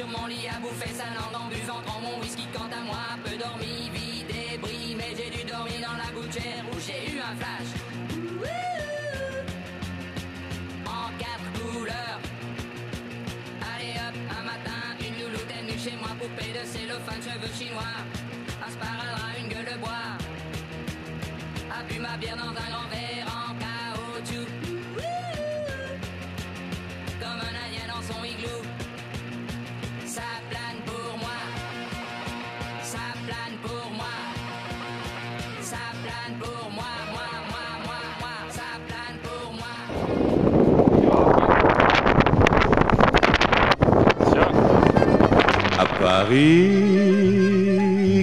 sur mon lit à bouffer sa langue en buvant trop mon whisky. Quant à moi, peu dormi, vie débris, mais j'ai dû dormir dans la gouttière où j'ai eu un flash. En 4 couleurs. Allez hop, un matin, une louloute est venue chez moi, poupée de cellophane, cheveux chinois, un sparadrap, une gueule de bois, a bu ma bière dans un grand verre en caoutchouc, comme un indien dans son igloo. Ça plane pour moi, ça plane pour moi, ça plane pour moi, moi, ça plane pour moi. À Paris,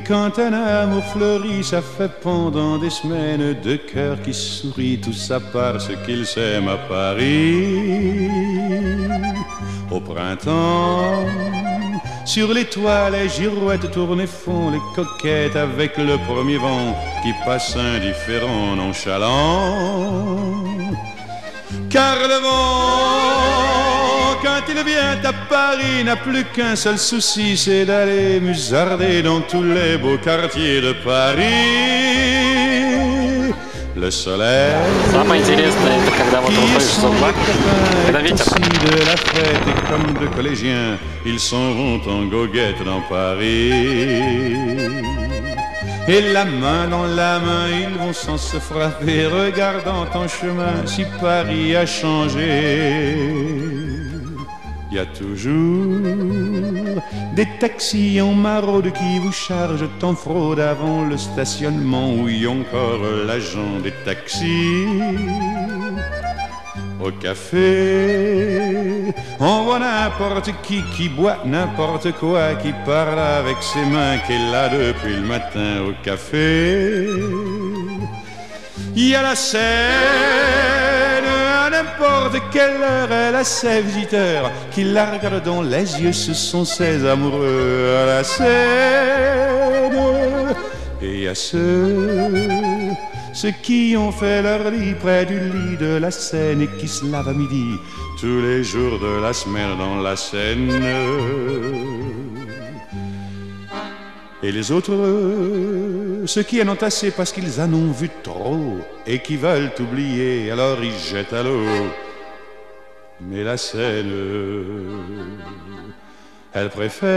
quand un amour fleurit, ça fait pendant des semaines deux cœurs qui sourient, tout ça parce qu'ils s'aiment à Paris. Au printemps, sur les toits, les girouettes tournent et font les coquettes avec le premier vent qui passe indifférent, nonchalant. Car le vent, quand il vient à Paris, n'a plus qu'un seul souci, c'est d'aller musarder dans tous les beaux quartiers de Paris. Le soleil Самое интересное, это когда вот выходишь с угла, когда ветер. de la fête et comme de collégiens, ils s'en vont en goguette dans Paris. Et la main dans la main, ils vont sans se frapper, regardant en chemin si Paris a changé. Il y a toujours des taxis en maraude qui vous chargent en fraude avant le stationnement, où y a encore l'agent des taxis. Au café, on voit n'importe qui boit n'importe quoi, qui parle avec ses mains, qui est là depuis le matin au café. Il y a la Seine, à n'importe quelle heure, elle a ses visiteurs qui la regardent dans les yeux, ce sont ses amoureux à la Seine. Et il y a ceux qui ont fait leur lit près du lit de la Seine et qui se lavent à midi tous les jours de la semaine dans la Seine. Et les autres, ceux qui en ont assez parce qu'ils en ont vu trop et qui veulent oublier, alors ils jettent à l'eau. Mais la Seine, elle préfère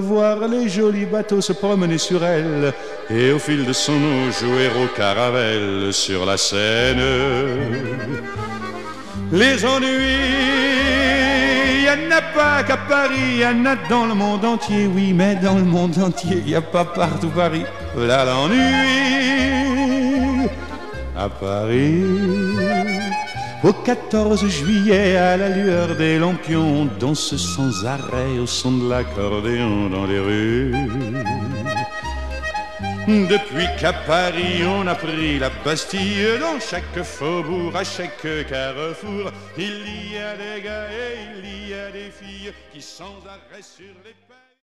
voir les jolis bateaux se promener sur elle et au fil de son eau jouer au caravelle sur la Seine. Les ennuis, il n'y en a pas qu'à Paris, il y en a dans le monde entier, oui, mais dans le monde entier, il n'y a pas partout Paris. Là l'ennui à Paris. Au 14 juillet, à la lueur des lampions, on danse sans arrêt au son de l'accordéon dans les rues. Depuis qu'à Paris on a pris la Bastille, dans chaque faubourg, à chaque carrefour, il y a des gars et il y a des filles qui sans arrêt sur les